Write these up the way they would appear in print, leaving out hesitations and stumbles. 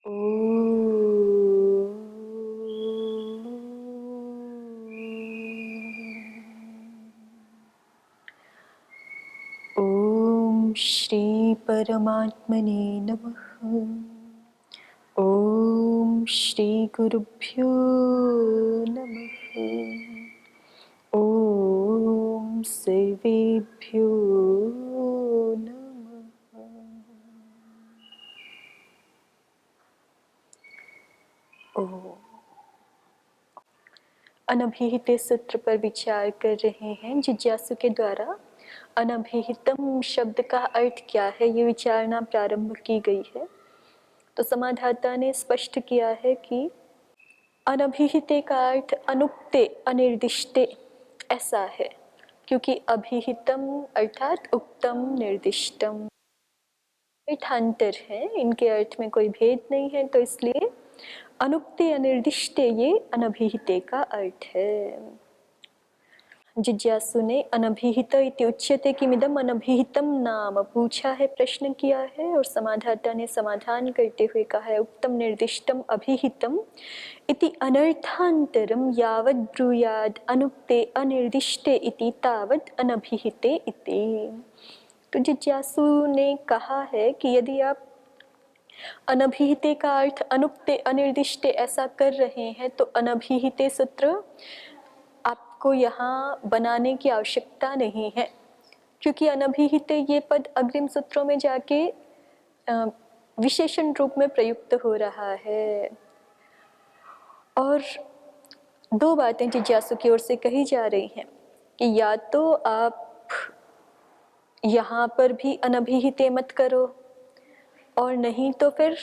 ॐ श्री परमात्मने नमः। ॐ श्री गुरुभ्यो नमः। ॐ सर्वेभ्यो नमः। अनभिहिते सूत्र पर विचार कर रहे हैं। जिज्ञासु के द्वारा अनभिहितम शब्द का अर्थ क्या है, ये विचारना प्रारंभ की गई है। तो समाधाता ने स्पष्ट किया है कि अनभिहिते का अर्थ अनुक्ते, अनिर्दिष्टे ऐसा है, क्योंकि अभिहितम अर्थात उक्तम, निर्दिष्टम अर्थांतर है, इनके अर्थ में कोई भेद नहीं है। तो इसलिए अनुक्ते अनिर्दिष्टे ये अनभिहिते का अर्थ है। जिज्ञासु ने अनभिहित इति उच्यते किमिदम अनभिहितम नाम पूछा है, प्रश्न किया है, और समाधाता ने समाधान करते हुए कहा है उक्तम निर्दिष्टम अभिहितम इति अनर्थांतरम यावद् ब्रूयाद अनुक्ते अनिर्दिष्टे इति तावद् अनभिहिते इति। तो जिज्ञासु ने कहा है कि यदि आप अनभिहिते का अर्थ अनुक्ते अनिर्दिष्टे ऐसा कर रहे हैं तो अनभिहिते सूत्र आपको यहाँ बनाने की आवश्यकता नहीं है, क्योंकि अनभिहिते ये पद अग्रिम सूत्रों में जाके विशेषण रूप में प्रयुक्त हो रहा है। और दो बातें जिज्ञासु की ओर से कही जा रही हैं कि या तो आप यहाँ पर भी अनभिहिते मत करो, और नहीं तो फिर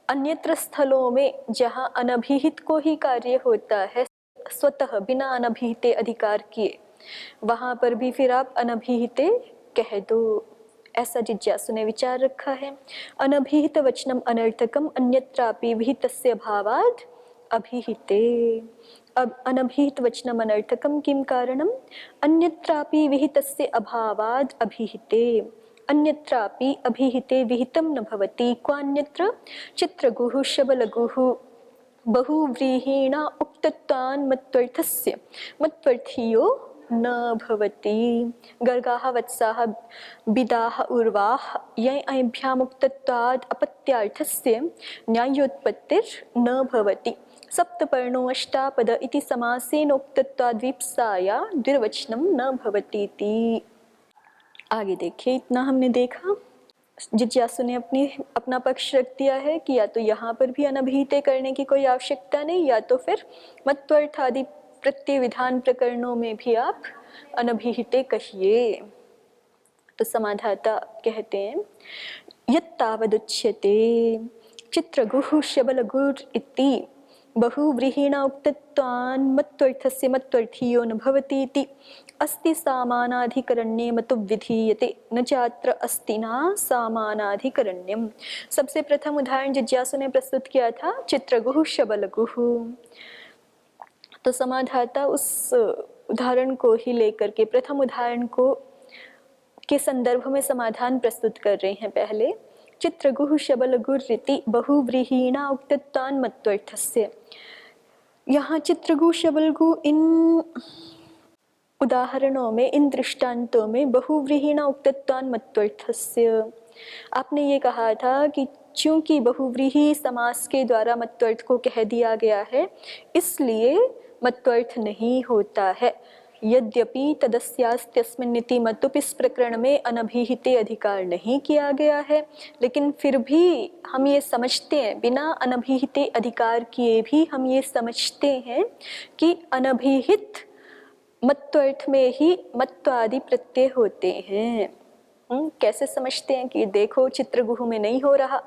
अन्यत्र स्थलों में जहाँ अनभिहित को ही कार्य होता है स्वतः बिना अनभिहिते अधिकार किए, वहां पर भी फिर आप अनभिहिते कह दो, ऐसा जिज्ञासु ने विचार रखा है। अनभिहित वचनम अनर्थकम अन्यत्रापि विहितस्य भावात् अभिहिते। अब अनभिहित वचनम अनर्थकम किम कारणम अन्यत्रापि विहितस्य अभावात् अभिहिते। अन्यत्रापि अभिहिते विहितं न भवति क्वान्यत्र चित्रगुः शबलगुः बहुव्रीहिणा उक्तत्वान् मत्वर्थस्य मत्वर्थीयो न भवति। गर्गाः वत्साः बिदाः उर्वाः यैभ्याम् उक्तत्वाद् अपत्यार्थस्य न्यायोत्पत्तिर्न भवति। सप्तपर्णो अष्टापद इति समासेन उक्तत्वाद् विप्साया द्विर्वचनं न भवति इति। आगे देखिए, इतना हमने देखा। जिज्ञासु ने अपना पक्ष रख दिया है कि या तो यहाँ पर भी अनभिहिते करने की कोई आवश्यकता नहीं, या तो फिर मत्वर्थ आदि प्रत्यय विधान प्रकरणों में भी आप अनभिहिते कहिए। तो समाधाता कहते हैं यत्तावदुच्यते चित्रगुः शबलगुर् इति बहुव्रीहिणा उक्तत्वान् मत्वर्थस्य मत्वर्थीयो न भवति इति अस्ति सामानाधिकरण्ये मतु विधीयते न चात्र अस्ति न सामानाधिकरण्यम। सबसे प्रथम उदाहरण जिज्ञासु ने प्रस्तुत किया था चित्रगुः शबलगुः। तो समाधाता उस उदाहरण को ही लेकर के प्रथम उदाहरण को के संदर्भ में समाधान प्रस्तुत कर रहे हैं। पहले चित्रगुः शबलगुरिति बहुव्रीहिणा उक्तत्वान् मत्वर्थस्य। यहाँ चित्रगुः शबलगु इन उदाहरणों में, इन दृष्टांतों में बहुव्रीहिणा उक्तत्वान् मत्वर्थस्य, आपने ये कहा था कि चूंकि बहुव्रीहि समास के द्वारा मत्वर्थ को कह दिया गया है इसलिए मत्वर्थ नहीं होता है। यद्यपि तदस्यास्त्यस्मिन्निति मतुप इस प्रकरण में अनभिहिते अधिकार नहीं किया गया है, लेकिन फिर भी हम ये समझते हैं, बिना अनभिहिते अधिकार किए भी हम ये समझते हैं कि अनभिहित मत्वर्थ में ही मत्वादि प्रत्यय होते हैं। कैसे समझते हैं कि देखो चित्रगुह में नहीं हो रहा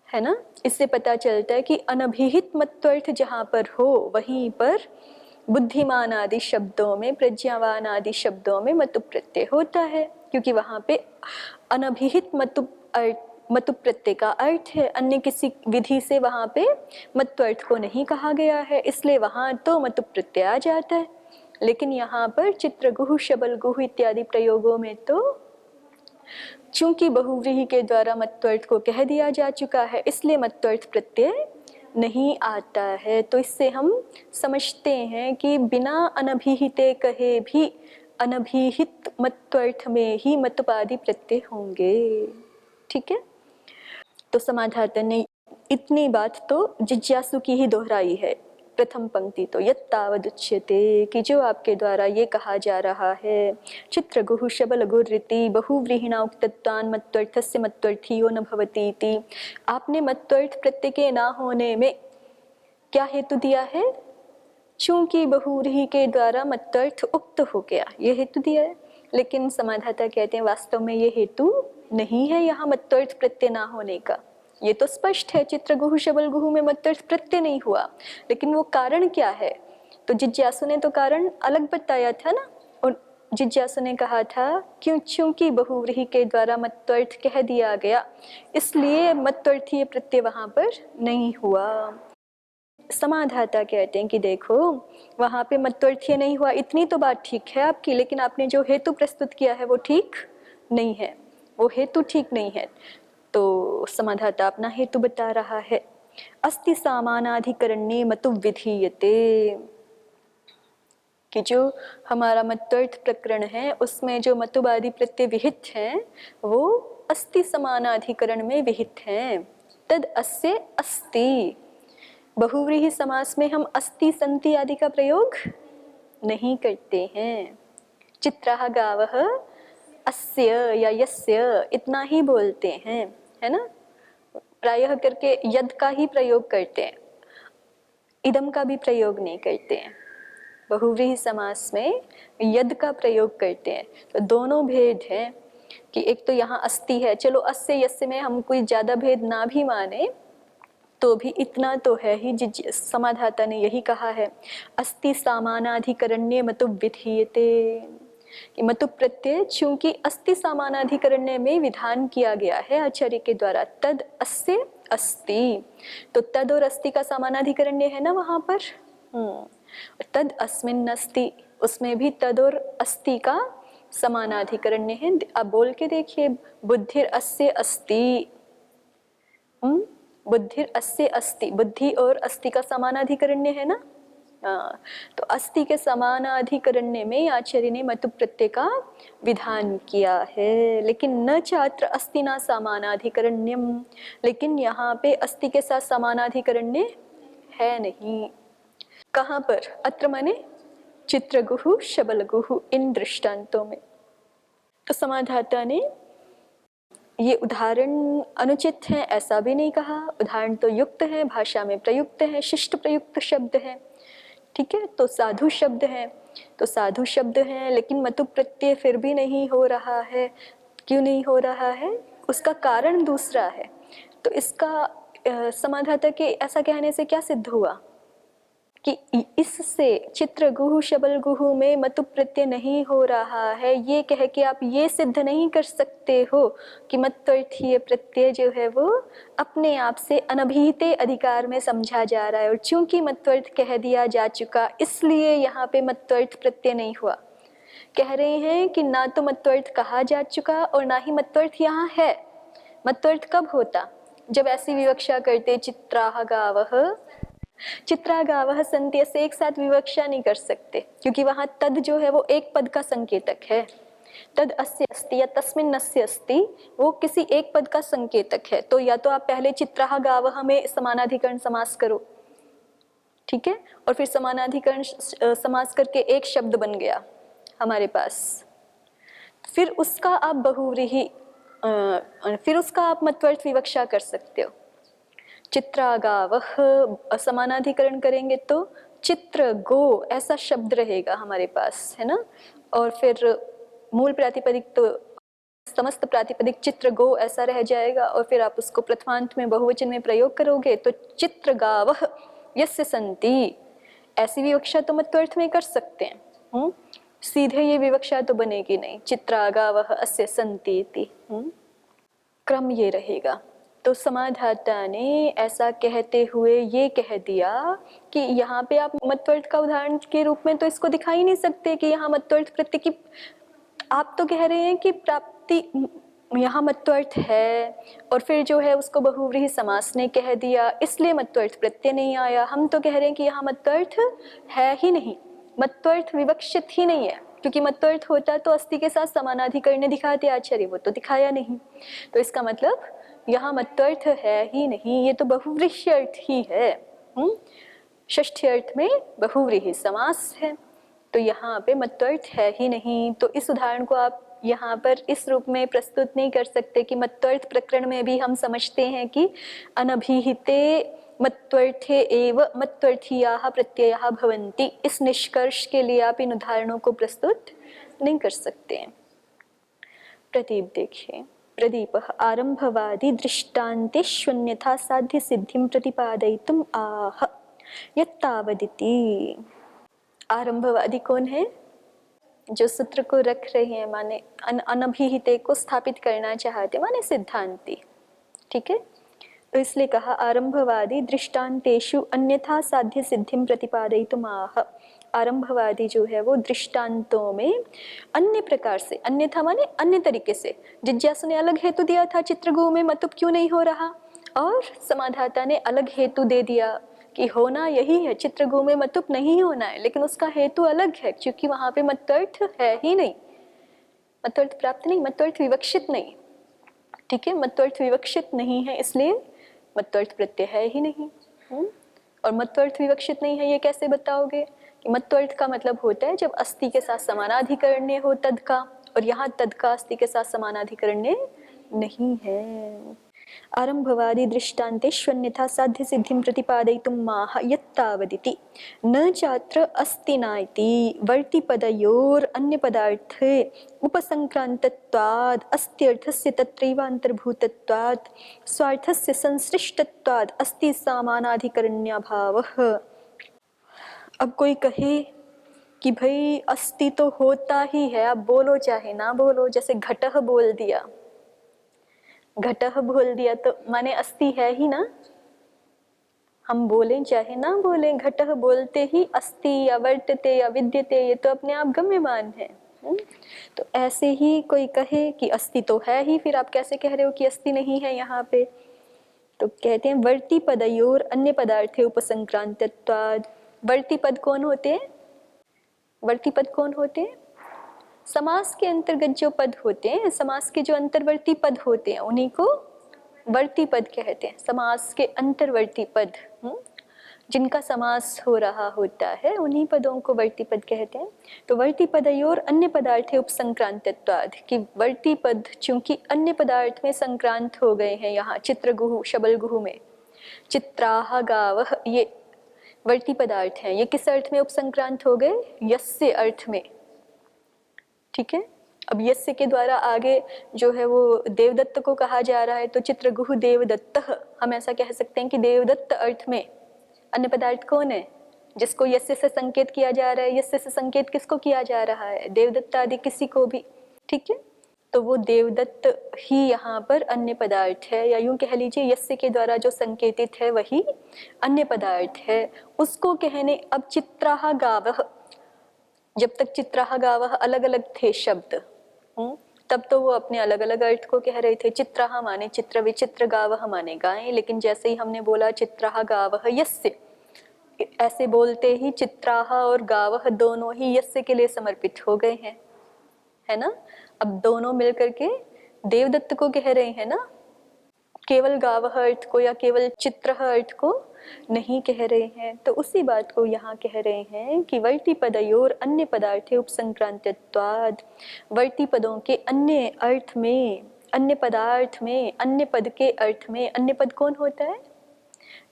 है ना, इससे पता चलता है कि अनभिहित मत्वर्थ जहाँ पर हो वहीं पर बुद्धिमान आदि शब्दों में, प्रज्ञावान आदि शब्दों में मतुप प्रत्यय होता है, क्योंकि वहाँ पे अनभिहित मतुप प्रत्यय का अर्थ है, अन्य किसी विधि से वहाँ पे मत्वर्थ को नहीं कहा गया है, इसलिए वहाँ तो मतुप प्रत्यय आ जाता है। लेकिन यहाँ पर चित्रगुह शबलगुह इत्यादि प्रयोगों में तो चूंकि बहुव्रीहि के द्वारा मत्वर्थ को कह दिया जा चुका है इसलिए मत्वर्थ प्रत्यय नहीं आता है। तो इससे हम समझते हैं कि बिना अनभिहिते कहे भी अनभिहित मत्वर्थ में ही मतुपादि प्रत्यय होंगे। ठीक है, तो समाधाता ने इतनी बात तो जिज्ञासु की ही दोहराई है। प्रथम पंक्ति तो यत्तावद उच्यते कि जो आपके द्वारा ये कहा जा रहा है चित्रगुः शबलगुर्रिति बहुव्रीहिणा उक्तत्वान् मत्वर्थस्य मत्वर्थीयो न भवति इति। आपने मत्वर्थ प्रत्यय के ना होने में क्या हेतु दिया है? चूंकि बहुव्रीहि के द्वारा मत्वर्थ उक्त हो गया, ये हेतु दिया है। लेकिन समाधाता कहते हैं वास्तव में ये हेतु नहीं है यहाँ मत्वर्थ प्रत्यय ना होने का। ये तो स्पष्ट है, चित्रगुः शबलगुः में मत्वर्थ प्रत्यय नहीं हुआ, लेकिन वो कारण क्या है? तो जिज्ञासु ने तो कारण अलग बताया था ना। और जिज्ञासु ने कहा था क्यों, चूंकि बहुव्रीहि के द्वारा मत्वर्थ कह दिया गया इसलिए मत्वर्थीय प्रत्यय वहां पर नहीं हुआ। समाधाता कहते हैं कि देखो वहां पे मत्वर्थीय नहीं हुआ, इतनी तो बात ठीक है आपकी, लेकिन आपने जो हेतु प्रस्तुत किया है वो ठीक नहीं है, वो हेतु ठीक नहीं है। तो समाधाता अपना हेतु बता रहा है। अस्ति सामानाधिकरण्ये मतु विधीयते कि जो हमारा मत्वर्थ प्रकरण है उसमें जो मतुबादि प्रत्यय विहित हैं वो अस्ति समानाधिकरण में विहित हैं। तद अस्य अस्ति। बहुव्रीहि समास में हम अस्ति संति आदि का प्रयोग नहीं करते हैं। चित्रः गावः अस्य या यस्य इतना ही बोलते हैं, है ना। प्रायः करके यद का ही प्रयोग करते हैं, इदम का भी प्रयोग नहीं करते हैं। बहुव्रीहि समास में यद का प्रयोग करते हैं। तो दोनों भेद हैं कि एक तो यहाँ अस्ति है, चलो अस्य यस्य में हम कोई ज्यादा भेद ना भी माने तो भी इतना तो है ही। समाधाता ने यही कहा है अस्ति सामानाधिकरण्ये मतु विधीयते कि मतु प्रत्यय चूंकि अस्ति सामानाधिकरण्य में विधान किया गया है आचार्य के द्वारा, तद अस्य अस्ति। तो तद और अस्ति का समानाधिकरण्य है ना वहां पर। तद अस्मिन् अस्ति, उसमें भी तद और अस्ति का समानाधिकरण्य है। अब बोल के देखिए, बुद्धिर अस्य अस्ति, बुद्धिर अस्य अस्ति, बुद्धि और अस्ति का समानाधिकरण्य है ना। तो अस्ति के समानाधिकरण्य में आचार्य ने मतु प्रत्यय का विधान किया है। लेकिन न चात्र अस्ति न समानाधिकरण्यम, लेकिन यहाँ पे अस्ति के साथ समानाधिकरण्य है नहीं। कहाँ पर? अत्र माने चित्रगुः शबलगुः, इन दृष्टांतों में। तो समाधाता ने ये उदाहरण अनुचित है ऐसा भी नहीं कहा, उदाहरण तो युक्त है, भाषा में प्रयुक्त है, शिष्ट प्रयुक्त शब्द है। ठीक है, तो साधु शब्द है, तो साधु शब्द है, लेकिन मतु प्रत्यय फिर भी नहीं हो रहा है। क्यों नहीं हो रहा है? उसका कारण दूसरा है। तो इसका समाधाता के ऐसा कहने से क्या सिद्ध हुआ कि इससे चित्रगुः शबलगुः में मतु प्रत्यय नहीं हो रहा है, ये कह के आप ये सिद्ध नहीं कर सकते हो कि मत्वर्थीय प्रत्यय जो है वो अपने आप से अनभिहिते अधिकार में समझा जा रहा है, और चूंकि मत्वर्थ कह दिया जा चुका इसलिए यहाँ पे मत्वर्थ प्रत्यय नहीं हुआ। कह रहे हैं कि ना तो मत्वर्थ कहा जा चुका और ना ही मत्वर्थ यहाँ है। मत्वर्थ कब होता? जब ऐसी विवक्षा करते चित्राः गावः, चित्रा गावः सन्ति, ऐसे एक साथ विवक्षा नहीं कर सकते, क्योंकि वहां तद जो है वो एक पद का संकेतक है। तद अस्य अस्ति या तस्मिन् अस्य अस्ति, वो किसी एक पद का संकेतक है। तो या तो आप पहले चित्राः गावः में समानाधिकरण समास करो, ठीक है, और फिर समानाधिकरण समास करके एक शब्द बन गया हमारे पास, फिर उसका आप बहुव्रीहि, फिर उसका आप मत्वर्थ विवक्षा कर सकते हो। चित्रा गावः समानाधिकरण करेंगे तो चित्र गो ऐसा शब्द रहेगा हमारे पास, है ना। और फिर मूल प्रातिपदिक तो समस्त प्रातिपदिक चित्र गो ऐसा रह जाएगा, और फिर आप उसको प्रथमांत में बहुवचन में प्रयोग करोगे तो चित्र गावः यस्य सन्ति, ऐसी विवक्षा तो मत्वर्थ में कर सकते हैं। सीधे ये विवक्षा तो बनेगी नहीं, चित्रा गावः अस्य सन्ति इति। क्रम ये रहेगा। तो समाधाता ने ऐसा कहते हुए ये कह दिया कि यहाँ पे आप मत्वर्थ का उदाहरण के रूप में तो इसको दिखा ही नहीं सकते कि यहाँ मत्वर्थ प्रत्यय की, आप तो कह रहे हैं कि प्राप्ति यहाँ मत्वर्थ है और फिर जो है उसको बहुव्रीहि समास ने कह दिया, इसलिए मत्वर्थ प्रत्यय नहीं आया। हम तो कह रहे हैं कि यहाँ मत्वर्थ है ही नहीं, मत्वर्थ विवक्षित ही नहीं है, क्योंकि मत्वर्थ होता तो अस्थि के साथ समानाधिकरण दिखाते आचार्य, वो तो दिखाया नहीं। तो इसका मतलब यहाँ मत्वर्थ है ही नहीं, ये तो बहुव्रीहि अर्थ ही है। षष्ठी अर्थ में बहुव्रीहि समास है, तो यहाँ पे मत्वर्थ है ही नहीं। तो इस उदाहरण को आप यहाँ पर इस रूप में प्रस्तुत नहीं कर सकते कि मत्वर्थ प्रकरण में भी हम समझते हैं कि अनभिहिते मत्वर्थे एव मत्वर्थीयाः प्रत्ययाः भवन्ति। इस निष्कर्ष के लिए आप इन उदाहरणों को प्रस्तुत नहीं कर सकते हैं। प्रदीप देखिए, प्रदीपः आरंभवादी दृष्टान्ते शून्यथा साध्य सिद्धिं प्रतिपादयितुम् आह यत्तावदिति। आरंभवादी कौन है? जो सूत्र को रख रहे हैं, माने अनभिहिते को स्थापित करना चाहते, माने सिद्धांती। ठीक है, तो इसलिए कहा आरंभवादी दृष्टांतेषु अन्यथा साध्य सिद्धिं प्रतिपादयितुम् आह। आरंभवादी जो है वो दृष्टांतों में अन्य प्रकार से, अन्यथा माने अन्य तरीके से, जिज्ञासु ने अलग हेतु दिया था चित्रगुह में मतुप क्यों नहीं हो रहा, और समाधाता ने अलग हेतु दे दिया कि होना यही है, चित्रगुह में मतुप नहीं होना है, लेकिन उसका हेतु अलग है क्योंकि वहां पे मत्वर्थ है ही नहीं, मत्वर्थ प्राप्त नहीं, मत्वर्थ विवक्षित नहीं। ठीक है, मत्वर्थ विवक्षित नहीं है, इसलिए मत्वर्थ प्रत्यय है ही नहीं। और मत्वर्थ विवक्षित नहीं है ये कैसे बताओगे कि मत्वर्थ का मतलब होता है जब अस्थि के साथ समानाधिकरण्य हो तद का, और यहाँ तद का अस्थि के साथ समानाधिकरण्य नहीं है। आरंभवादी दृष्टान्तेष्वन्यथा साध्य सिद्धिं प्रतिपादयितुं माह यत्तावदिति न चात्र अस्ति नाइति वर्तिपदयोर अन्य पदार्थे उपसंक्रांतत्वाद् अस्त्यर्थस्य तत्रैव अंतर्भूतत्वात् स्वार्थस्य संसृष्टत्वाद् अस्ति समानाधिकरण्याभावः। अब कोई कहे कि भाई अस्ति तो होता ही है, आप बोलो चाहे ना बोलो, जैसे घटः बोल दिया, घटः बोल दिया तो माने अस्थि है ही ना, हम बोलें चाहे ना बोलें, घटः बोलते ही अस्थि या वर्तते या विद्यते, ये तो अपने आप गम्यमान है। तो ऐसे ही कोई कहे कि अस्थि तो है ही, फिर आप कैसे कह रहे हो कि अस्थि नहीं है यहाँ पे? तो कहते हैं वर्ती पदयोर अन्य पदार्थे उपसंक्रांतत्वाद्। वर्ती पद कौन होते हैं? वर्ती पद कौन होते हैं? समास के अंतर्गत जो पद होते हैं, समास के जो अंतर्वर्ती पद होते हैं उन्हीं को वर्ती पद कहते हैं। समास के अंतर्वर्ती पद, जिनका समास हो रहा होता है, उन्हीं पदों को वर्ती पद कहते हैं। तो वर्ती पदयोर अन्य पदार्थे उपसंक्रांतत्वाद्, कि वर्ती पद चूंकि अन्य पदार्थ में संक्रांत हो गए हैं, यहाँ चित्रगुह शबलगुह में चित्राः गावः, ये वर्ती पदार्थ हैं, ये किस अर्थ में उपसंक्रांत हो गए? यस्य अर्थ में। ठीक है, अब यस्य के द्वारा आगे जो है वो देवदत्त को कहा जा रहा है, तो चित्रगुह देवदत्तः, हम ऐसा कह सकते हैं कि देवदत्त अर्थ में अन्य पदार्थ कौन है जिसको यस्य से संकेत किया जा रहा है? यस्य से संकेत किसको किया जा रहा है? देवदत्त आदि किसी को भी। ठीक है, तो वो देवदत्त ही यहाँ पर अन्य पदार्थ है, या यूं कह लीजिए यस्य के द्वारा जो संकेतित है वही अन्य पदार्थ है। उसको कहने, अब चित्राः गावः, जब तक चित्राः गावः अलग अलग थे शब्द, तब तो वो अपने अलग अलग अर्थ को कह रहे थे। चित्राः माने चित्र, विचित्र, गावः माने गायें, लेकिन जैसे ही हमने बोला चित्राः गावः यस्य, ऐसे बोलते ही चित्राः और गावः दोनों ही यस्य के लिए समर्पित हो गए हैं, है ना। अब दोनों मिलकर के देवदत्त को कह रहे हैं ना, केवल गावः अर्थ को या केवल चित्रः अर्थ को नहीं कह रहे हैं। तो उसी बात को यहाँ कह रहे हैं कि वर्ती पदयोर अन्य पदार्थे उपसंक्रांतत्वाद्, वर्ती पदों के अन्य अर्थ में, अन्य पदार्थ में, अन्य पद के अर्थ में, अन्य पद कौन होता है?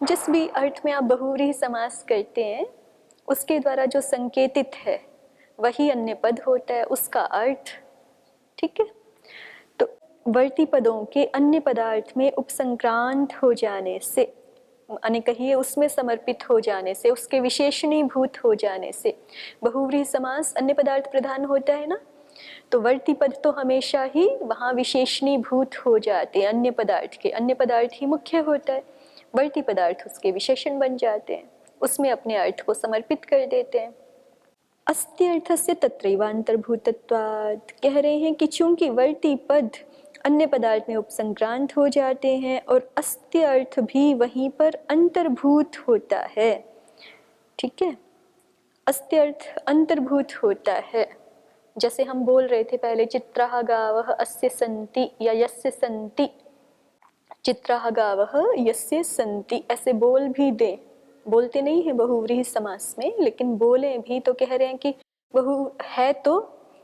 जिस भी अर्थ में आप बहुव्रीहि समास करते हैं उसके द्वारा जो संकेतित है वही अन्य पद होता है, उसका अर्थ। ठीक है, तो वर्ती पदों के अन्य पदार्थ में उपसंक्रांत हो जाने से, यानी कहिए उसमें समर्पित हो जाने से, उसके विशेषणीभूत हो जाने से बहुव्रीहि समास अन्य पदार्थ प्रधान होता है ना। तो वर्ती पद तो हमेशा ही वहाँ विशेषणीभूत हो जाते हैं अन्य पदार्थ के, अन्य पदार्थ ही मुख्य होता है, वर्ती पदार्थ उसके विशेषण बन जाते हैं, उसमें अपने अर्थ को समर्पित कर देते हैं। अस्त्यर्थस्य तत्रैव अंतर्भूतत्वात्, कह रहे हैं कि चूंकि वर्ती पद अन्य पदार्थ में उपसंक्रांत हो जाते हैं और अस्ति अर्थ भी वहीं पर अंतर्भूत होता है। ठीक है, अस्ति अर्थ अंतर्भूत होता है। जैसे हम बोल रहे थे पहले, चित्राः गावः अस्य सन्ति या यस्य सन्ति, चित्राः गावः यस्य सन्ति, ऐसे बोल भी दें, बोलते नहीं है बहुव्रीहि समास में, लेकिन बोले भी तो कह रहे हैं कि बहु है तो,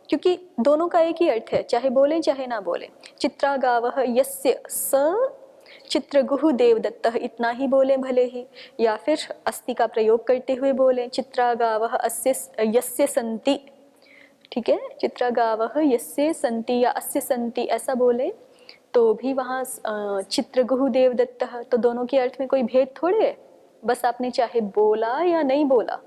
क्योंकि दोनों का एक ही अर्थ है, चाहे बोले चाहे ना बोले। चित्रा गावः यस्य स चित्रगुः देवदत्तः, इतना ही बोले भले ही, या फिर अस्ति का प्रयोग करते हुए बोले चित्रा गावः अस्य यस्य सन्ति। ठीक है, चित्रा गावः यस्य सन्ति या अस्य सन्ति ऐसा बोले तो भी वहाँ चित्रगुः देवदत्तः, तो दोनों के अर्थ में कोई भेद थोड़े है। बस आपने चाहे बोला या नहीं बोला,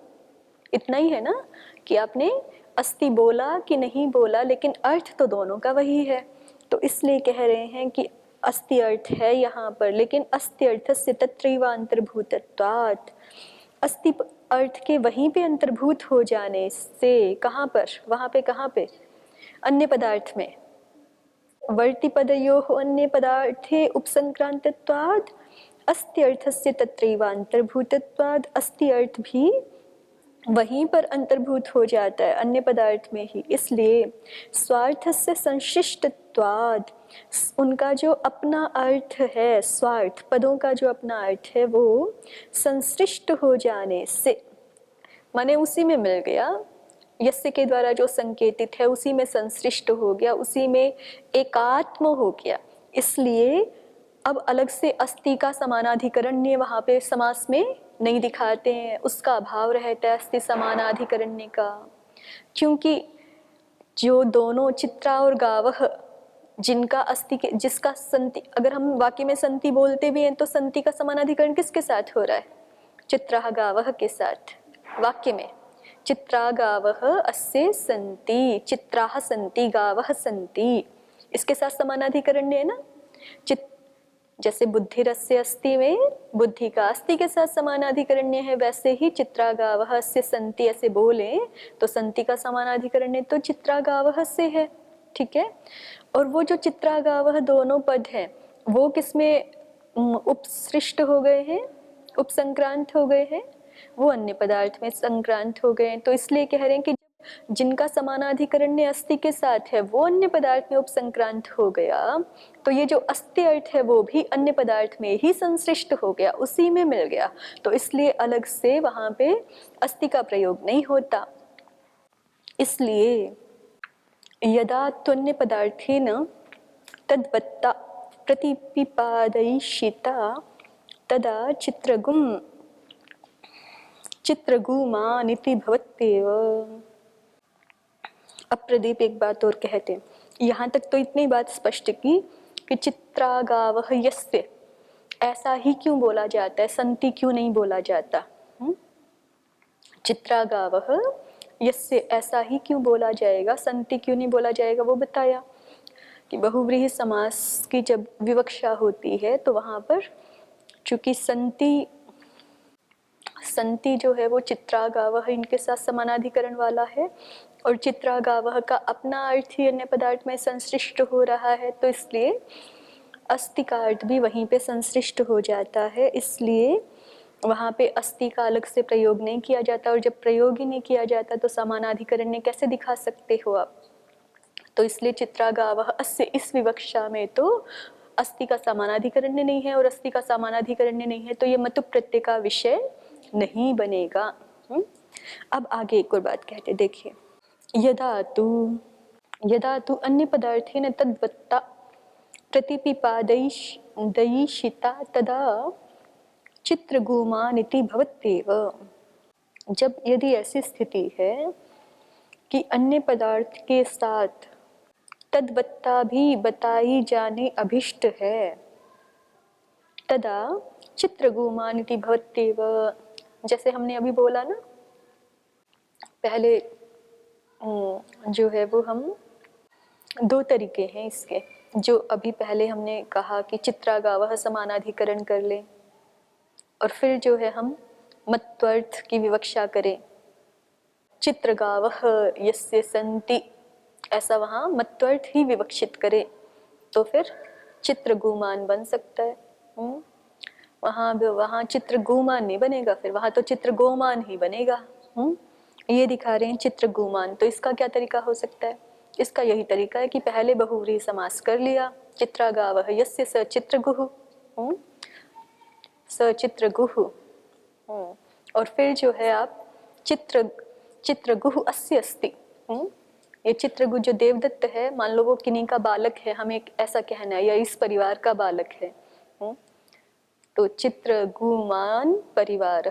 इतना ही है ना, कि आपने अस्ति बोला कि नहीं बोला, लेकिन अर्थ तो दोनों का वही है। तो इसलिए कह रहे हैं कि अस्ति अर्थ है यहाँ पर, लेकिन अस्ति अर्थस्य तत्रैव अंतर्भूतत्वात्, अस्ति अर्थ के वहीं पे अंतर्भूत हो जाने से, कहाँ पर, वहाँ पे, कहाँ पे, अन्य पदार्थ में, वर्तिपदयोः अन्य पदार्थे उपसंक्रांतत्वात् अस्ति अर्थस्य तत्रैव अंतर्भूतत्वात्, अस्ति अर्थ भी वहीं पर अंतर्भूत हो जाता है अन्य पदार्थ में ही। इसलिए स्वार्थस्य संशिष्टत्वात्, उनका जो अपना अर्थ है, स्वार्थ पदों का जो अपना अर्थ है वो संश्लिष्ट हो जाने से, माने उसी में मिल गया, यस्य के द्वारा जो संकेतित है उसी में संश्लिष्ट हो गया, उसी में एकात्म हो गया। इसलिए अब अलग से अस्ति का समानाधिकरण्य वहाँ पे समास में नहीं दिखाते हैं, उसका अभाव रहता है अस्ति समानाधिकरण्य का, क्योंकि जो दोनों चित्रा और गावः, जिनका अस्ति के, जिसका संति, अगर हम वाक्य में संति बोलते भी हैं तो संति का समानाधिकरण किसके साथ हो रहा है? चित्रा गावः के साथ। वाक्य में चित्रा गावः अस्य सन्ति, चित्राः सन्ति, गावः सन्ति, इसके साथ समानाधिकरण्य है ना। जैसे बुद्धिरस्य अस्ति में बुद्धि का अस्ति के साथ समानाधिकरण्य है, वैसे ही चित्रा गावः अस्य सन्ति ऐसे बोले तो संति का समानाधिकरण्य तो चित्रा गावः से है। ठीक है, और वो जो चित्रा गावः दोनों पद हैं वो किसमें उपसृष्ट हो गए हैं, उपसंक्रांत हो गए हैं, वो अन्य पदार्थ में संक्रांत हो गए हैं। तो इसलिए कह रहे हैं कि जिनका समानाधिकरण्य अस्ति के साथ है वो अन्य पदार्थ में उपसंक्रांत हो गया, तो ये जो अस्ति अर्थ है वो भी अन्य पदार्थ में ही संश्लिष्ट हो गया, उसी में मिल गया। तो इसलिए अलग से वहां पे अस्ति का प्रयोग नहीं होता। इसलिए यदा त्वन्य पदार्थेन तद्वत्ता प्रतिपिपादयिषिता तदा चित्रगुमानिति भवत्येव। अब प्रदीप एक बात और कहते हैं, यहाँ तक तो इतनी बात स्पष्ट की कि चित्रा गावः यस्य, ऐसा ही क्यों बोला जाता है, संति क्यों नहीं बोला जाता? चित्रा गावः यस्य ऐसा ही क्यों बोला जाएगा, संति क्यों नहीं बोला जाएगा? वो बताया कि बहुव्रीहि समास की जब विवक्षा होती है तो वहाँ पर चूंकि संति जो है वो चित्रा गावः इनके साथ समानाधिकरण वाला है, और चित्रा गावः का अपना अर्थ ही अन्य पदार्थ में संश्लिष्ट हो रहा है, तो इसलिए अस्ति का अर्थ भी वहीं पे संश्लिष्ट हो जाता है। इसलिए वहाँ पे अस्ति का अलग से प्रयोग नहीं किया जाता, और जब प्रयोग ही नहीं किया जाता तो समानाधिकरण कैसे दिखा सकते हो आप? तो इसलिए चित्रा गावः अस्य इस विवक्षा में तो अस्ति का समानाधिकरण नहीं है, और अस्ति का समानाधिकरण नहीं है तो ये मतु प्रत्यय का विषय नहीं बनेगा। अब आगे एक और बात कहते, देखिए, यदा तु अन्य पदार्थेन तद्वत्ता प्रतिपिपादयिषिता तदा चित्रगुमानिति भवत्येव। जब यदि ऐसी स्थिति है कि अन्य पदार्थ के साथ तद्वत्ता भी बताई जाने अभिष्ट है, तदा चित्रगुमानिति भवत्येव। जैसे हमने अभी बोला ना, पहले जो है वो हम दो तरीके हैं इसके, जो अभी पहले हमने कहा कि चित्रा गावः समानाधिकरण कर ले, और फिर जो है हम मत्वर्थ की विवक्षा करें, चित्र गावः यस्य सन्ति, ऐसा वहाँ मत्वर्थ ही विवक्षित करें। तो फिर चित्रगुमान बन सकता है। वहाँ चित्रगुमान नहीं बनेगा, फिर वहाँ तो चित्रगोमान ही बनेगा। ये दिखा रहे हैं चित्रगुमान। तो इसका क्या तरीका हो सकता है? इसका यही तरीका है कि पहले बहुव्रीहि समास कर लिया, चित्रागावः यस्य स चित्रगुः, स चित्रगुः, और फिर जो है आप चित्रगुः अस्य अस्ति। ये चित्रगुह जो देवदत्त है, मान लो वो किन्हीं का बालक है, हमें ऐसा कहना है, या इस परिवार का बालक है, तो चित्रगुमान परिवार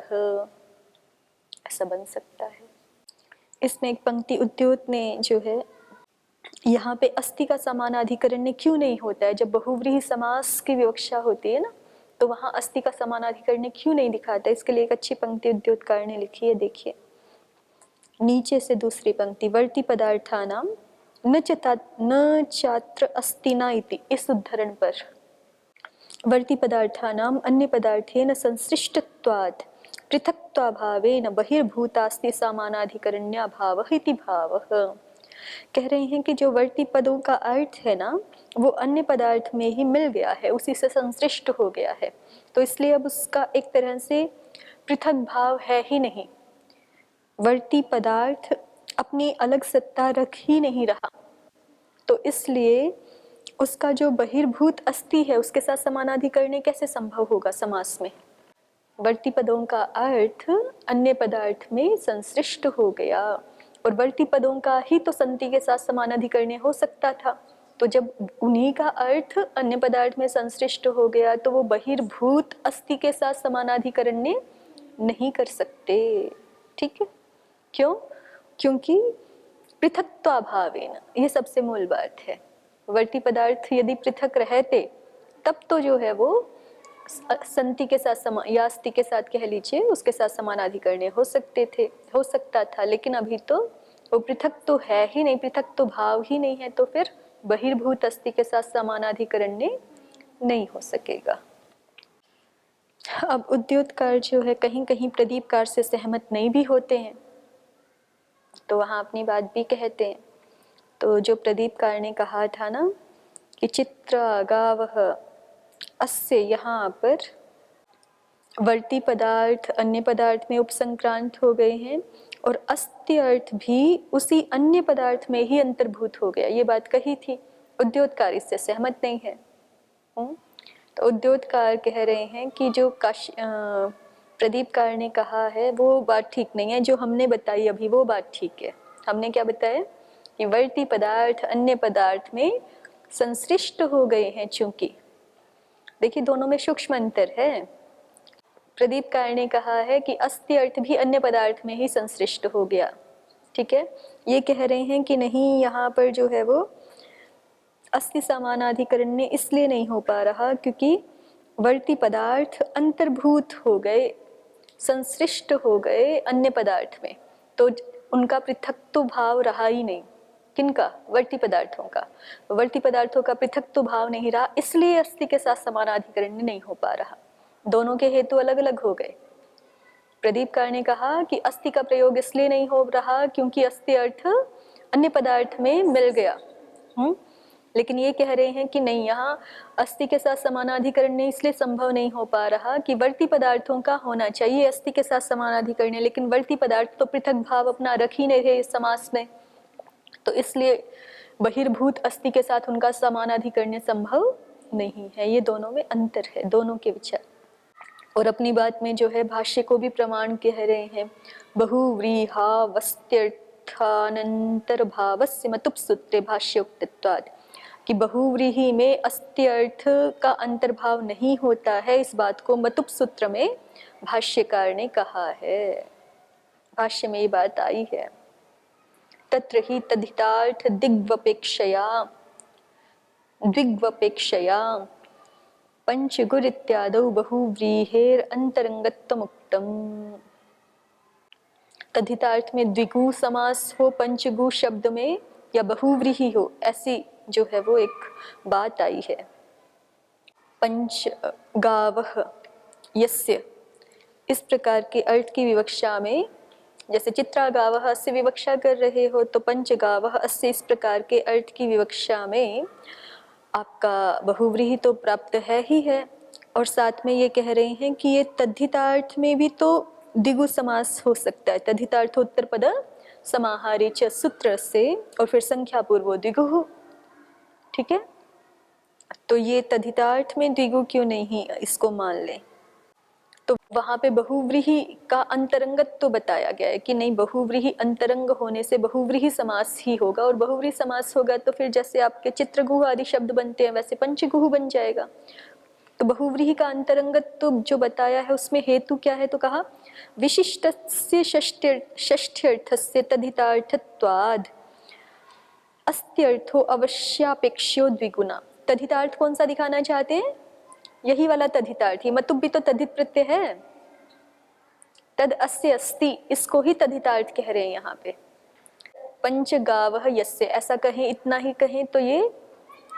ऐसा बन सकता है। इसमें एक पंक्ति उद्योत ने जो है, यहाँ पे अस्थि का समानाधिकरण ने क्यों नहीं होता है? जब बहुव्रीहि समास की विवक्षा होती है ना, तो वहां अस्थि का समानाधिकरण क्यों नहीं दिखाता? इसके लिए एक अच्छी पंक्ति उद्योतकार ने लिखी है, देखिए नीचे से दूसरी पंक्ति, वर्ति पदार्थानाम न चात्र अस्तिना इति, इस उद्धरण पर वर्ति पदार्थानाम अन्य पदार्थेन संसृष्टत्वात् पृथक्त्वाभावेन बहिर्भूतास्ति समानाधिकरण्याभावः इति भावः। कह रहे हैं कि जो वर्ती पदों का अर्थ है ना, वो अन्य पदार्थ में ही मिल गया है, उसी से संश्लिष्ट हो गया है, तो इसलिए अब उसका एक तरह से पृथक भाव है ही नहीं। वर्ती पदार्थ अपनी अलग सत्ता रख ही नहीं रहा, तो इसलिए उसका जो बहिर्भूत अस्थि है उसके साथ समानाधिकरण कैसे संभव होगा समास में? वर्ती पदों का अर्थ अन्य पदार्थ में संश्लिष्ट हो गया, और वर्ती पदों का ही तो संति के साथ समानाधिकरण हो सकता था। तो जब उन्हीं का अर्थ अन्य पदार्थ में संश्लिष्ट हो गया, तो वो बहिर्भूत अस्थि के साथ समानाधिकरण नहीं कर सकते। ठीक है, क्यों? क्योंकि पृथक्त्वाभावेन, ये सबसे मूल बात है। वर्ती पदार्थ यदि पृथक रहते तब तो जो है वो संति के साथ या अस्थि के साथ कह लीजिए, उसके साथ समानाधिकरण हो सकता था, लेकिन अभी तो वो पृथक तो है ही नहीं, पृथक तो भाव ही नहीं है, तो फिर बहिर्भूत अस्थि के साथ समानाधिकरण नहीं हो सकेगा। अब उद्योतकार जो है कहीं कहीं प्रदीपकार से सहमत नहीं भी होते हैं, तो वहाँ अपनी बात भी कहते हैं। तो जो प्रदीपकार ने कहा था ना कि चित्रागावः अस्य, यहाँ पर वर्ती पदार्थ अन्य पदार्थ में उपसंक्रांत हो गए हैं, और अस्ति अर्थ भी उसी अन्य पदार्थ में ही अंतर्भूत हो गया, ये बात कही थी। उद्योतकार इससे सहमत नहीं है। तो उद्योतकार कह रहे हैं कि जो प्रदीपकार ने कहा है वो बात ठीक नहीं है, जो हमने बताई अभी वो बात ठीक है। हमने क्या बताया कि वर्ती पदार्थ अन्य पदार्थ में संश्लिष्ट हो गए हैं, चूंकि देखिए दोनों में सूक्ष्म अंतर है। प्रदीपकार ने कहा है कि अस्थि अर्थ भी अन्य पदार्थ में ही संश्लिष्ट हो गया, ठीक है। ये कह रहे हैं कि नहीं, यहाँ पर जो है वो अस्थि समानाधिकरण इसलिए नहीं हो पा रहा क्योंकि वर्ती पदार्थ अंतर्भूत हो गए, संश्लिष्ट हो गए अन्य पदार्थ में, तो उनका पृथक्त्व भाव रहा ही नहीं। किनका? वर्ती पदार्थों का। वर्ती पदार्थों का पृथक्त्व भाव नहीं रहा, इसलिए अस्थि के साथ समानाधिकरण नहीं हो पा रहा। दोनों के हेतु अलग अलग हो गए। प्रदीपकार ने कहा कि अस्थि का प्रयोग इसलिए नहीं हो रहा क्योंकि अस्थि अर्थ अन्य पदार्थ में मिल गया, लेकिन ये कह रहे हैं कि नहीं, यहाँ अस्थि के साथ समानाधिकरण इसलिए संभव नहीं हो पा रहा कि वर्ती पदार्थों का होना चाहिए अस्थि के साथ समानाधिकरण, लेकिन वर्ती पदार्थ तो पृथक भाव अपना रख ही नहीं रहे इस समास में, तो इसलिए बहिर्भूत अस्थि के साथ उनका समानाधिकरण संभव नहीं है। ये दोनों में अंतर है, दोनों के विचार। और अपनी बात में जो है भाष्य को भी प्रमाण कह रहे हैं, बहुव्रीहावस्त्यर्थानंतर्भावस्य मतुपसूत्रे भाष्योक्तत्वात्, कि बहुव्रीहि में अस्त्यर्थ का अंतर्भाव नहीं होता है, इस बात को मतुप सूत्र में भाष्यकार ने कहा है। भाष्य में ये बात आई है, तत्र ही तद्धितार्थ द्विग्वपेक्षया पंचगुर इत्यादौ बहुव्रीहेर अंतरंगत्वमुक्तम्। तद्धितार्थ में द्विगु समास हो पंचगु शब्द में, या बहुव्रीहि हो, ऐसी जो है वो एक बात आई है। पंच गावः यस्य, इस प्रकार के अर्थ की विवक्षा में, जैसे चित्रागावः से विवक्षा कर रहे हो, तो पंच गावः अस्य इस प्रकार के अर्थ की विवक्षा में आपका बहुव्रीहि तो प्राप्त है ही है, और साथ में ये कह रहे हैं कि ये तद्धितार्थ में भी तो द्विगु समास हो सकता है। तद्धितार्थ उत्तर पद समाहारे च सूत्र से, और फिर संख्या पूर्वो द्विगु। ठीक है, तो ये तद्धितार्थ में द्विगु क्यों नहीं, इसको मान लें। तो वहां पे बहुव्रीहि का अंतरंगत तो बताया गया है कि नहीं, बहुव्रीहि अंतरंग होने से बहुव्रीहि समास ही होगा, और बहुव्रीहि समास होगा तो फिर जैसे आपके चित्रगुह आदि शब्द बनते हैं वैसे पंचगुह बन जाएगा। तो बहुव्रीहि का अंतरंगत तो जो बताया है उसमें हेतु क्या है, तो कहा विशिष्टस्य षष्ठ्यर्थस्य तद्धितार्थत्वाद् अस्त्यर्थो अवश्यापेक्ष्यो द्विगुना। तद्धितार्थ कौन सा दिखाना चाहते हैं, यही वाला तद्धितार्थ ही, मतुब भी तो तद्धित प्रत्यय है, तद अस्य अस्ति, इसको ही तद्धितार्थ कह रहे हैं यहाँ पे। पंचगावः यस्य, ऐसा कहें, इतना ही कहें तो ये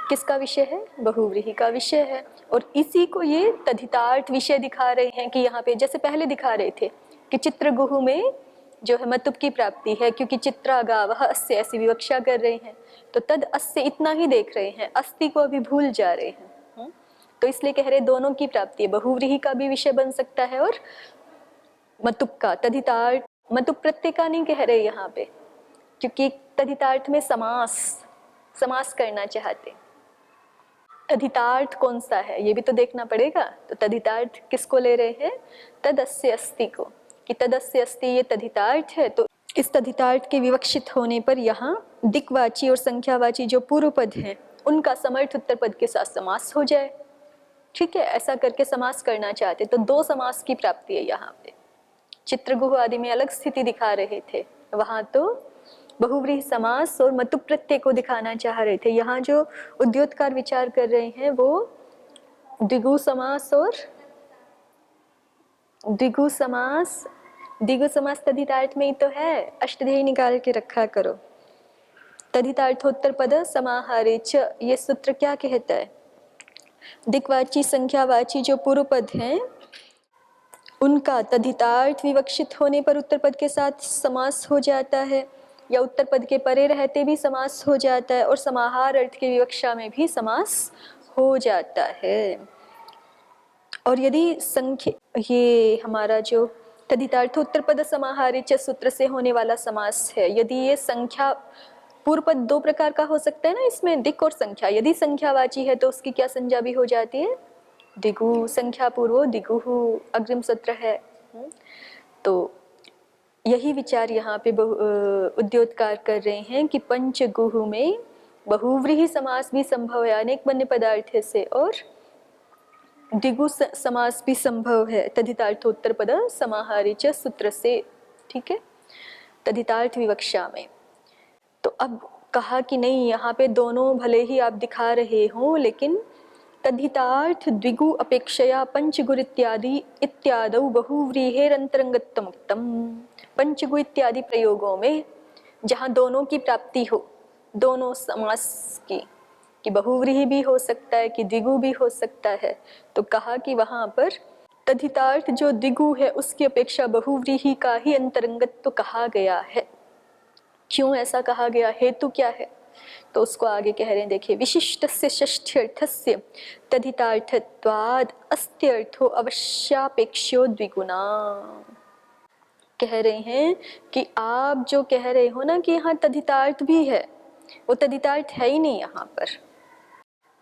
किसका विषय है, बहुव्रीहि का विषय है, और इसी को ये तद्धितार्थ विषय दिखा रहे हैं कि यहाँ पे जैसे पहले दिखा रहे थे कि चित्रगुह में जो है मतुब की प्राप्ति है, क्योंकि चित्रा गावः अस्य ऐसी विवक्षा कर रहे हैं, तो तद अस्य इतना ही देख रहे हैं, अस्ति को अभी भूल जा रहे हैं। तो इसलिए कह रहे दोनों की प्राप्ति है, बहुव्रीहि का भी विषय बन सकता है और मतुब का। तद्धितार्थ मतुब प्रत्यय का नहीं कह रहे यहाँ पे, क्योंकि तद्धितार्थ में समास करना चाहते। तद्धितार्थ कौन सा है ये भी तो देखना पड़ेगा, तो तद्धितार्थ किसको ले रहे हैं, तदस्य अस्ति को, कि तदस्य अस्ति ये तद्धितार्थ है। तो इस तद्धितार्थ के विवक्षित होने पर यहाँ दिक्वाची और संख्यावाची जो पूर्व पद हैं उनका समर्थ उत्तर पद के साथ समास हो जाए। ठीक है, ऐसा करके समास करना चाहते, तो दो समास की प्राप्ति है यहाँ पे। चित्रगुह आदि में अलग स्थिति दिखा रहे थे, वहां तो बहुव्रीहि समास और मतुब प्रत्यय को दिखाना चाह रहे थे। यहाँ जो उद्योतकार विचार कर रहे हैं वो द्विगु समास और द्विगु समास तद्धितार्थ में ही तो है। अष्टध्यायी निकाल के रखा करो। तद्धितार्थोत्तर पद समाहारे च, ये सूत्र क्या कहता है, दिक्वाची संख्यावाची जो पूर्व पद हैं उनका तद्धितार्थ विवक्षित होने पर उत्तर पद के साथ समास हो जाता है, या उत्तर पद के परे रहते भी समास हो जाता है, और समाहार अर्थ की विवक्षा में भी समास हो जाता है। और यदि संख्या, ये हमारा जो तद्धितार्थ उत्तर पद समाहारे च सूत्र से होने वाला समास है, यदि ये संख्या पूर्व पद दो प्रकार का हो सकता है ना इसमें, दिक् और संख्या। यदि संख्यावाची है तो उसकी क्या संज्ञा भी हो जाती है, दिगु, संख्या पूर्वो दिगुः, अग्रिम सत्र है। तो यही विचार यहाँ पे उद्योतकार कर रहे हैं कि पंचगुह में बहुव्रीहि समास भी संभव है अनेक बन्य पदार्थ से, और द्विगु समास भी संभव है तद्धितार्थोत्तर पद समाहारे च सूत्र से। ठीक है, तद्धितार्थ विवक्षा में। तो अब कहा कि नहीं, यहाँ पे दोनों भले ही आप दिखा रहे हो, लेकिन तद्धितार्थ द्विगु अपेक्षया पंचगुर इत्यादौ बहुव्रीहेरंतरंगत्वमुक्तम। पंचगु इत्यादि प्रयोगों में जहाँ दोनों की प्राप्ति हो, दोनों समास की, कि बहुव्रीहि भी हो सकता है कि द्विगु भी हो सकता है, तो कहा कि वहां पर तद्धितार्थ जो द्विगु है उसकी अपेक्षा बहुव्रीहि का ही अंतरंगत्व कहा गया है। क्यों ऐसा कहा गया, हेतु क्या है, तो उसको आगे कह रहे हैं, देखिए, विशिष्टस्य षष्ठ्यर्थस्य तद्धितार्थत्वाद् अस्त्यर्थो अवश्यापेक्ष्यो द्विगुना। कह रहे हैं कि आप जो कह रहे हो ना कि यहाँ तद्धितार्थ भी है, वो तद्धितार्थ है ही नहीं यहाँ पर।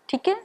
ठीक है,